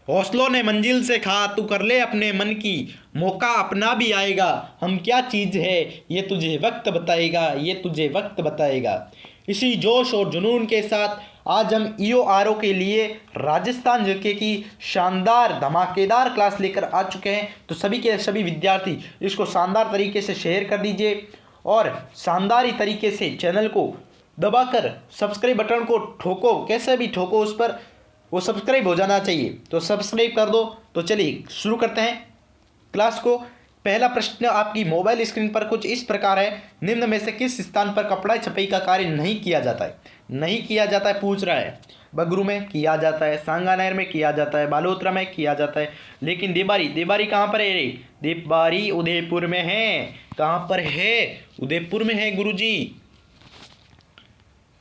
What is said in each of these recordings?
हौसलों ने मंजिल से खा, तू कर ले अपने मन की, मौका अपना भी आएगा, हम क्या चीज़ है ये तुझे वक्त बताएगा, ये तुझे वक्त बताएगा। इसी जोश और जुनून के साथ आज हम EORO के लिए राजस्थान जीके की शानदार धमाकेदार क्लास लेकर आ चुके हैं। तो सभी के सभी विद्यार्थी इसको शानदार तरीके से शेयर कर दीजिए और शानदार ही तरीके से चैनल को दबाकर सब्सक्राइब बटन को ठोको, कैसे भी ठोको उस पर वो सब्सक्राइब हो जाना चाहिए, तो सब्सक्राइब कर दो। तो चलिए शुरू करते हैं क्लास को। पहला प्रश्न आपकी मोबाइल स्क्रीन पर कुछ इस प्रकार है, निम्न में से किस स्थान पर कपड़ा छपाई का कार्य नहीं किया जाता है? नहीं किया जाता है पूछ रहा है। बगरू में किया जाता है, सांगानेर में किया जाता है, बालोतरा में किया जाता है, लेकिन देबारी, देबारी कहाँ पर है रे? देबारी उदयपुर में है। कहाँ पर है? उदयपुर में है गुरुजी।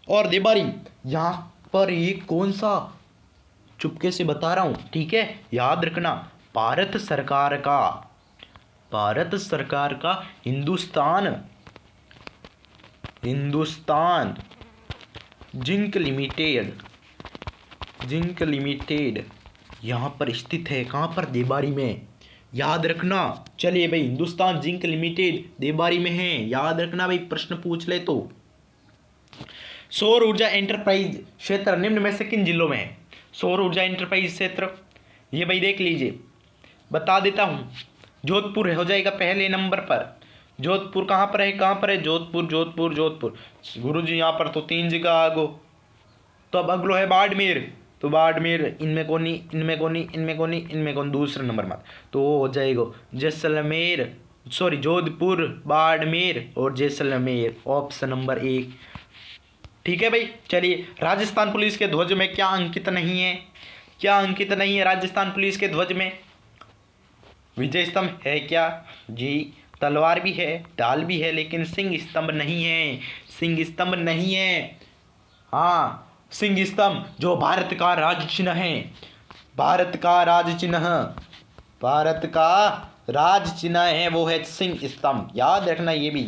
और देबारी यहाँ पर ये कौन सा, चुपके से बता रहा हूँ, ठीक है, याद रखना, भारत सरकार का, भारत सरकार का Hindustan, Hindustan zinc limited, zinc limited यहाँ पर स्थित है। कहाँ पर? देबारी में, याद रखना। चलिए भाई, हिंदुस्तान जिंक लिमिटेड देबारी में है, याद रखना भाई, प्रश्न पूछ ले तो। सौर ऊर्जा एंटरप्राइज क्षेत्र निम्न में से किन जिलों में है? सौर ऊर्जा एंटरप्राइज क्षेत्र ये भाई देख लीजिए, बता देता हूँ। जोधपुर हो जाएगा पहले नंबर पर। जोधपुर कहाँ पर है? कहाँ पर है? जोधपुर, जोधपुर, जोधपुर। गुरुजी यहाँ पर तो 3 जगह आगो, तो अब अगलो है बाड़मेर, तो बाड़मेर इनमें कोनी, इनमें कोनी, इनमें कोनी, इनमें कौन, दूसरे नंबर में, तो वो हो जाएगा जैसलमेर, सॉरी जोधपुर, बाड़मेर और जैसलमेर, ऑप्शन नंबर 1, ठीक है भाई। चलिए, राजस्थान पुलिस के ध्वज में क्या अंकित नहीं है? क्या अंकित नहीं है राजस्थान पुलिस के ध्वज में? विजय स्तंभ है क्या जी? तलवार भी है, ढाल भी है, लेकिन सिंह स्तंभ नहीं है, सिंह स्तंभ नहीं है। हाँ, सिंह स्तंभ जो भारत का राज चिन्ह है, भारत का राज चिन्ह, भारत का राज चिन्ह है, वो है सिंह स्तंभ, याद रखना ये भी।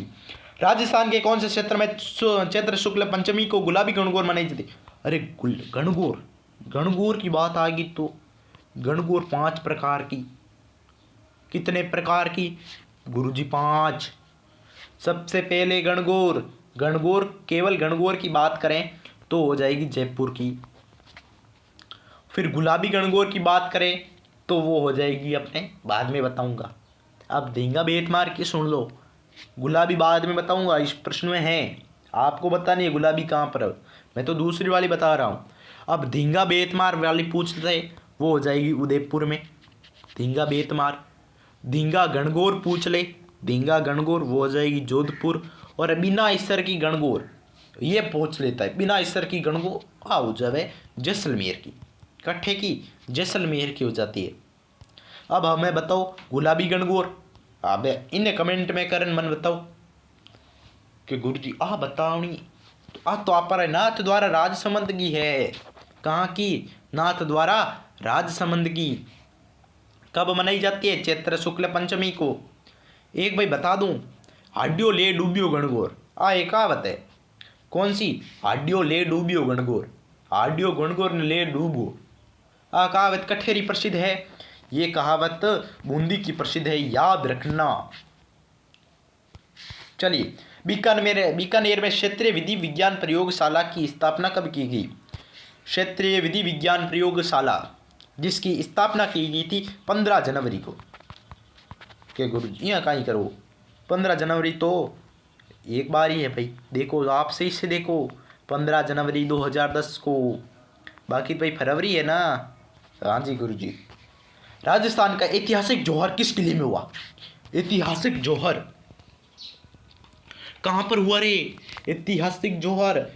राजस्थान के कौन से क्षेत्र में चैत्र शुक्ल पंचमी को गुलाबी गणगौर मनाई जाती? अरे गणगौर, गणगौर की बात आ गई तो गणगौर 5 प्रकार की। कितने प्रकार की गुरुजी? 5। सबसे पहले गणगौर, गणगौर केवल गणगौर की बात करें तो हो जाएगी जयपुर की। फिर गुलाबी गणगौर की बात करें तो वो हो जाएगी अपने, बाद में बताऊंगा, अब देंगा बेत मार के सुन लो। गुलाबी बाद में बताऊंगा, इस प्रश्न में है, आपको बतानी है गुलाबी कहाँ पर है, मैं तो दूसरी वाली बता रहा हूँ। अब धींगा बेतमार वाली पूछ रहे, वो हो जाएगी उदयपुर में, धींगा बेतमार। धींगा गणगौर पूछ ले, धींगा गणगौर, वो हो जाएगी जोधपुर। और बिना ईसर की गणगौर ये पूछ लेता है, बिना ईसर की गणगौर हो जाए जैसलमेर की, कट्ठे की जैसलमेर की हो जाती है। अब हमें बताओ गुलाबी गणगौर, अब इन कमेंट में करन मन बताओ कि गुरुजी आ बताओनी, तो आप पर नाथ द्वारा राजसमंद की है। कहाँ की? नाथ द्वारा राजसमंद की। कब मनाई जाती है? चैत्र शुक्ल पंचमी को। एक भाई बता दूं, हाड्यो ले डूबियो गणगौर, एक कहावत है, कौन सी? हाड्यो ले डूबियो गणगौर, हाड्यो गणगौर ने ले डूबो, कहावत कठेरी प्रसिद्ध है, ये कहावत बूंदी की प्रसिद्ध है, याद रखना। चलिए, बीकानेर में क्षेत्रीय विधि विज्ञान प्रयोगशाला की स्थापना कब की गई? क्षेत्रीय विधि विज्ञान प्रयोगशाला जिसकी स्थापना की गई थी 15 जनवरी को। के गुरु जी यहाँ कहीं करो, 15 जनवरी तो एक बार ही है भाई, देखो आप सही से देखो, 15 जनवरी 2010 को, बाकी तो भाई फरवरी है ना। हाँ जी गुरु जी। राजस्थान का ऐतिहासिक जौहर किस किले में हुआ? ऐतिहासिक जौहर कहाँ पर हुआ रे? ऐतिहासिक जौहर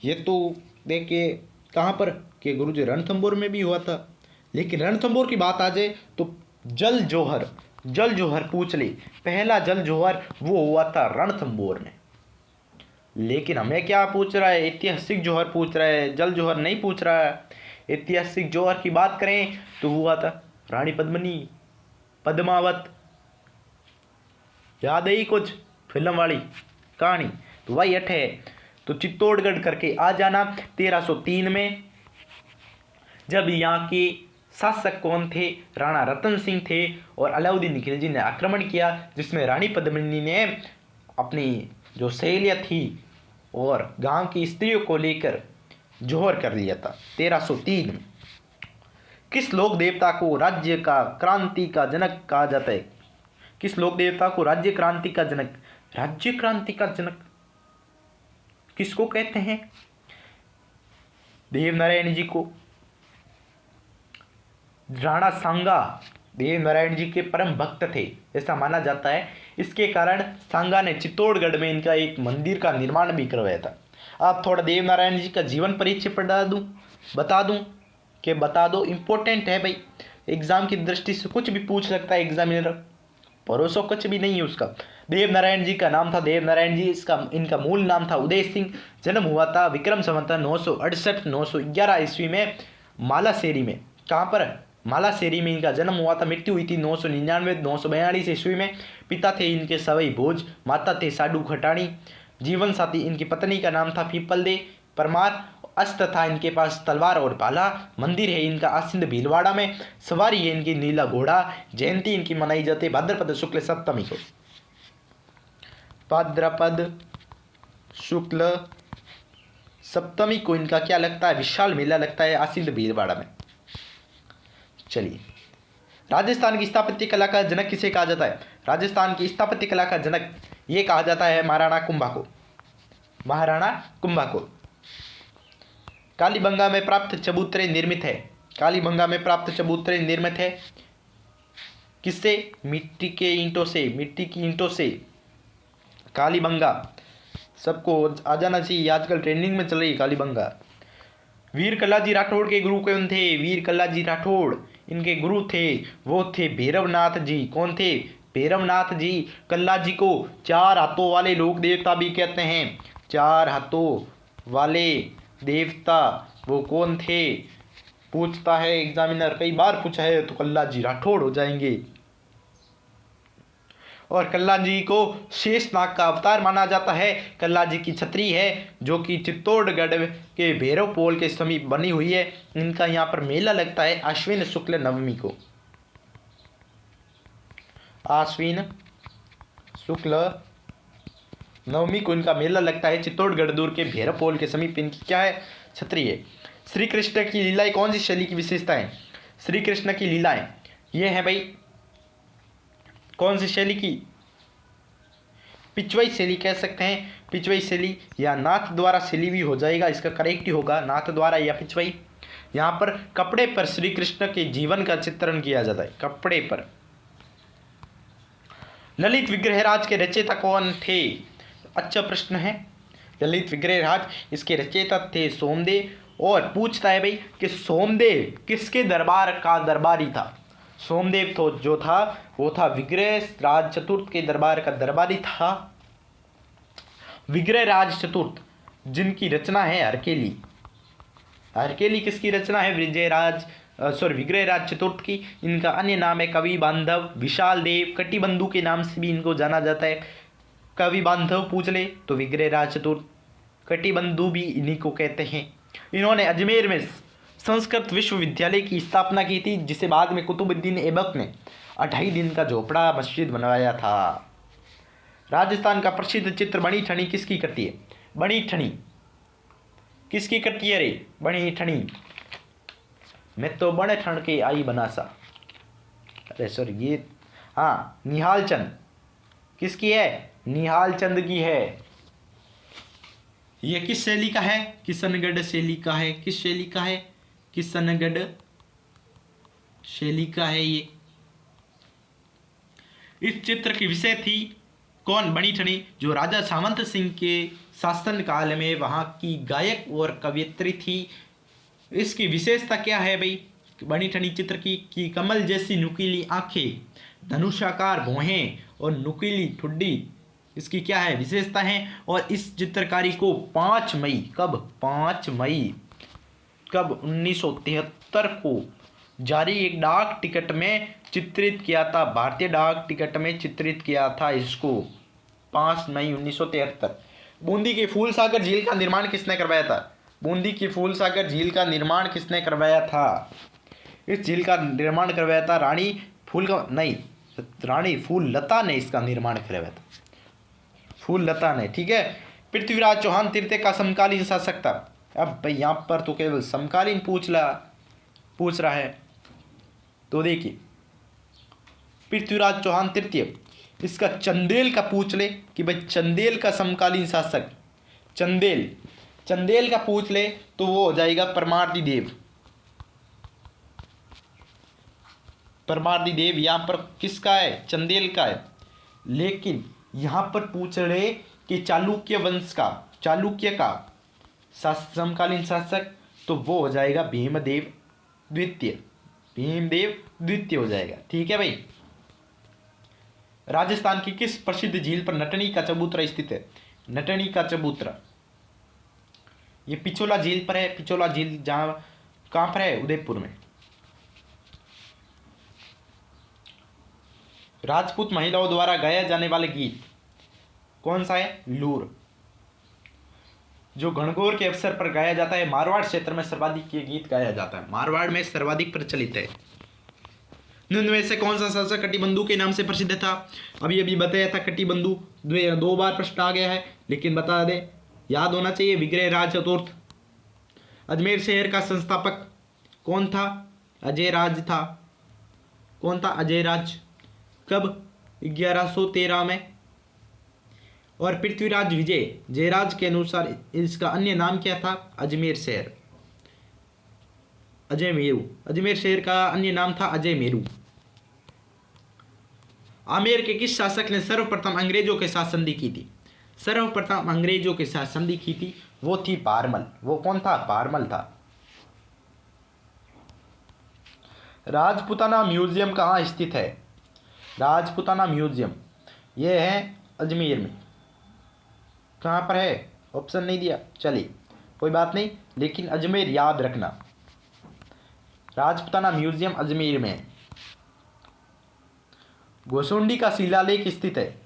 ये तो देखिए कहाँ पर, के गुरुजी रणथंभौर में भी हुआ था, लेकिन रणथंभौर की बात आ जाए तो जल जौहर, जल जौहर पूछ ले, पहला जल जौहर वो हुआ था रणथंभौर में। लेकिन हमें क्या पूछ रहा है? ऐतिहासिक जौहर पूछ रहा है, जल जौहर नहीं पूछ रहा है। ऐतिहासिक जौहर की बात करें तो हुआ था रानी पद्मिनी, पद्मावत, याद है ही कुछ फिल्म वाली कहानी, तो वही अठ है। तो चित्तौड़गढ़ करके आ जाना 1303 में, जब यहाँ के शासक कौन थे? राणा रतन सिंह थे। और अलाउद्दीन खिलजी ने आक्रमण किया, जिसमें रानी पद्मिनी ने अपनी जो सहेलियाँ थी और गांव की स्त्रियों को लेकर जौहर कर लिया था 1303 में। किस लोक देवता को राज्य का क्रांति का जनक कहा जाता है? किस लोक देवता को राज्य क्रांति का जनक, राज्य क्रांति का जनक किसको कहते हैं? देवनारायण जी को। राणा सांगा देवनारायण जी के परम भक्त थे, ऐसा माना जाता है। इसके कारण सांगा ने चित्तौड़गढ़ में इनका एक मंदिर का निर्माण भी करवाया था। आप थोड़ा देवनारायण जी का जीवन परिचय बता दो, इम्पोर्टेंट है भाई, एग्जाम की दृष्टि से कुछ भी पूछ सकता है एग्जामिनर, भरोसा कुछ भी नहीं है उसका। देवनारायण जी का नाम था देवनारायण जी, इनका मूल नाम था उदय सिंह। जन्म हुआ था विक्रम संवत 968-911 ईस्वी में मालाशेरी में। कहाँ पर? मालाशेरी में इनका जन्म हुआ था। मृत्यु हुई थी 999-942 ईस्वी में। पिता थे इनके सवई भोज, माता थे साडू खटाणी। जीवन साथी इनकी पत्नी का नाम था पीपल दे परमार। अस्त्र था इनके पास तलवार और भाला। मंदिर है इनका आसिंद भीलवाड़ा में। सवारी है इनकी नीला घोड़ा। जयंती इनकी मनाई जाती है भाद्रपद शुक्ल सप्तमी को। भाद्रपद शुक्ल सप्तमी को इनका क्या लगता है? विशाल मेला लगता है आसिंद भीलवाड़ा में। चलिए, राजस्थान की स्थापत्य कला का जनक किसे कहा जाता है? राजस्थान की स्थापत्य कला का जनक ये कहा जाता है महाराणा कुंभा को। महाराणा कुंभा को। कालीबंगा में प्राप्त चबूतरे निर्मित है। कालीबंगा में प्राप्त चबूतरे निर्मित है किससे? मिट्टी की ईंटों से। कालीबंगा सबको आ जाना चाहिए, आजकल ट्रेंडिंग में चल रही है कालीबंगा। वीर कल्लाजी राठौड़ के गुरु कौन थे? वीर कल्लाजी राठौड़ इनके गुरु थे, वो थे भैरवनाथ जी। कौन थे? भैरवनाथ जी। कल्लाजी को 4 हाथों वाले लोक देवता भी कहते हैं। 4 हाथों वाले देवता वो कौन थे? पूछता है एग्जामिनर, कई बार पूछा है, तो कल्लाजी राठौड़ हो जाएंगे। और कल्लाजी को शेषनाग का अवतार माना जाता है। कल्लाजी की छतरी है जो कि चित्तौड़गढ़ के भैरव पोल के समीप बनी हुई है। इनका यहाँ पर मेला लगता है आश्विन शुक्ल नवमी को। आश्विन शुक्ल नवमी को इनका मेला लगता है चित्तौड़गढ़ दूर के भैरव पोल के समीप। इनकी क्या है? छतरी है। श्री कृष्ण की लीलाएं कौन सी शैली की विशेषता है? श्री कृष्ण की लीलाएं ये है भाई कौन सी शैली की? पिछवाई शैली कह सकते हैं। पिछवाई शैली या नाथ द्वारा शैली भी हो जाएगा, इसका करेक्ट ही होगा, नाथ द्वारा या पिछवाई। यहाँ पर कपड़े पर श्री कृष्ण के जीवन का चित्रण किया जाता है, कपड़े पर। ललित विग्रहराज के रचयिता कौन थे? अच्छा प्रश्न है। ललित विग्रहराज इसके रचयिता थे सोमदेव। और पूछता है भाई कि सोमदेव किसके दरबार का दरबारी था? सोमदेव तो जो था वो था विग्रहराज चतुर्थ के दरबार का दरबारी था। विग्रहराज चतुर्थ जिनकी रचना है हरकेली। हरकेली किसकी रचना है? विग्रहराज चतुर्थ की। इनका अन्य नाम है कवि बांधव, विशाल देव, कटिबंधु के नाम से भी इनको जाना जाता है। कवि बांधव पूछ ले तो विग्रहराज चतुर्थ, कटिबंधु भी इन्हीं को कहते हैं। इन्होंने अजमेर में संस्कृत विश्वविद्यालय की स्थापना की थी, जिसे बाद में कुतुबुद्दीन ऐबक ने 28 दिन का झोपड़ा मस्जिद बनवाया था। राजस्थान का प्रसिद्ध चित्र बनी ठनी किसकी करती है? बनी ठनी किसकी करती है रे? बनी ठनी मैं तो बड़े ठंड के आई बनासा। अरे सॉरी, ये हाँ निहाल चंद किसकी है? निहाल चंद की है। ये किस शैली का है? किशनगढ़ शैली का है। किस शैली का है? किशनगढ़ शैली का है ये। इस चित्र की विषय थी कौन? बनी ठनी, जो राजा सामंत सिंह के शासन काल में वहाँ की गायक और कवियत्री थी। इसकी विशेषता क्या है भाई बनी ठनी चित्र की? कि कमल जैसी नुकीली आंखें, धनुषाकार भौहें और नुकीली ठुड्डी इसकी क्या है? विशेषता है। और इस चित्रकारी को 5 मई कब? 5 मई कब? 1973 को जारी एक डाक टिकट में चित्रित किया था। भारतीय डाक टिकट में चित्रित किया था इसको 5 मई 1973। बूंदी की फूल सागर झील का निर्माण किसने करवाया था? बूंदी की फूल सागर झील का निर्माण किसने करवाया था? इस झील का निर्माण करवाया था रानी फूल लता ने इसका निर्माण करवाया था, फूल लता ने। ठीक है। पृथ्वीराज चौहान तृतीय का समकालीन शासक था। अब भाई यहाँ पर तो केवल समकालीन पूछ रहा है। तो देखिए पृथ्वीराज चौहान तृतीय, इसका चंदेल का पूछ ले कि भाई चंदेल का समकालीन शासक, चंदेल का पूछ ले तो वो हो जाएगा परमार्दी देव। यहाँ पर किसका है? चंदेल का है। लेकिन यहाँ पर पूछ रहे कि चालुक्य का समकालीन शासक, तो वो हो जाएगा भीमदेव द्वितीय हो जाएगा। ठीक है भाई। राजस्थान की किस प्रसिद्ध झील पर नटनी का चबूतरा स्थित है? नटनी का चबूतरा ये पिछोला झील पर है। पिछोला झील कहाँ पर है? उदयपुर में। राजपूत महिलाओं द्वारा गाया जाने वाले गीत कौन सा है? लूर। जो गणगौर के अवसर पर गाया जाता है। मारवाड़ क्षेत्र में सर्वाधिक ये गीत गाया जाता है, मारवाड़ में सर्वाधिक प्रचलित है। निम्न में से कौन सा शासक कटिबंधु के नाम से प्रसिद्ध था? अभी बताया था कटिबंधु, 2 बार प्रश्न आ गया है, लेकिन बता दे, याद होना चाहिए। विग्रहराज चतुर्थ। अजमेर शहर का संस्थापक कौन था? अजयराज था। कौन था? अजयराज। कब? 1113 में। और पृथ्वीराज विजय जयराज के अनुसार इसका अन्य नाम क्या था? अजमेर शहर, अजयमेरू। अजमेर शहर का अन्य नाम था अजयमेरू। आमेर के किस शासक ने सर्वप्रथम अंग्रेजों के साथ संधि की थी? सर्वप्रथम अंग्रेजों के साथ संधि की थी वो थी पारमल। वो कौन था? पारमल था। राजपुताना म्यूजियम कहाँ स्थित है? राजपुताना म्यूजियम ये है अजमेर में। कहाँ पर है? ऑप्शन नहीं दिया, चलिए कोई बात नहीं, लेकिन अजमेर याद रखना। राजपुताना म्यूजियम अजमेर में है। गोसुंडी का शिलालेख स्थित है।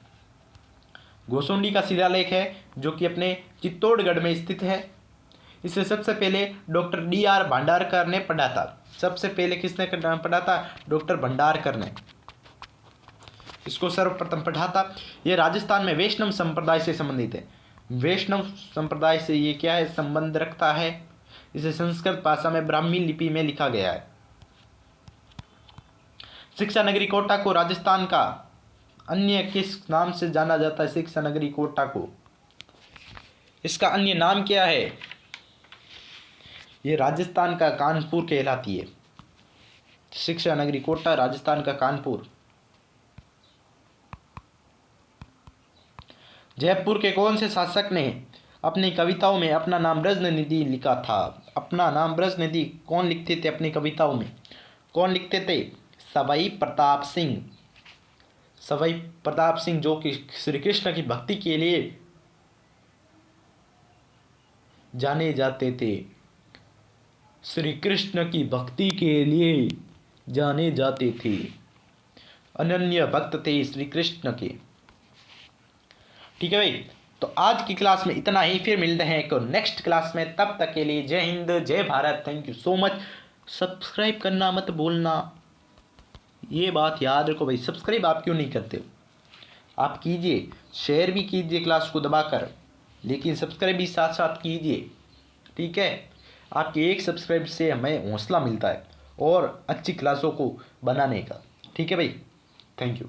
गोसुंडी का शिलालेख है जो कि अपने चित्तौड़गढ़ में स्थित है। इसे सबसे पहले डॉक्टर D.R. भंडारकर ने पढ़ा था। सबसे पहले किसने पढ़ा था? डॉक्टर भंडारकर ने इसको सर्वप्रथम पढ़ा था। यह राजस्थान में वैष्णव संप्रदाय से संबंधित है। वैष्णव संप्रदाय से ये क्या है? संबंध रखता है। इसे संस्कृत भाषा में ब्राह्मी लिपि में लिखा गया है। शिक्षा नगरी कोटा को राजस्थान का अन्य किस नाम से जाना जाता है? शिक्षा नगरी कोटा को इसका अन्य नाम क्या है? ये राजस्थान का कानपुर कहलाती है। शिक्षा नगरी कोटा राजस्थान का कानपुर। जयपुर के कौन से शासक ने अपनी कविताओं में अपना नाम ब्रजनिधि लिखा था? अपना नाम ब्रजनिधि कौन लिखते थे अपनी कविताओं में? कौन लिखते थे? सवाई प्रताप सिंह। सवाई प्रताप सिंह जो कि श्री कृष्ण की भक्ति के लिए जाने जाते थे। श्री कृष्ण की भक्ति के लिए जाने जाते थे। अनन्य भक्त थे श्री कृष्ण के। ठीक है भाई। तो आज की क्लास में इतना ही, फिर मिलते हैं एक नेक्स्ट क्लास में। तब तक के लिए जय हिंद, जय Bharat. Thank you so much. Subscribe करना मत भूलना, ये बात याद रखो भाई। सब्सक्राइब आप क्यों नहीं करते हो? आप कीजिए, शेयर भी कीजिए क्लास को दबाकर, लेकिन सब्सक्राइब भी साथ साथ कीजिए। ठीक है। आपके एक सब्सक्राइब से हमें हौसला मिलता है और अच्छी क्लासों को बनाने का। ठीक है भाई। Thank you.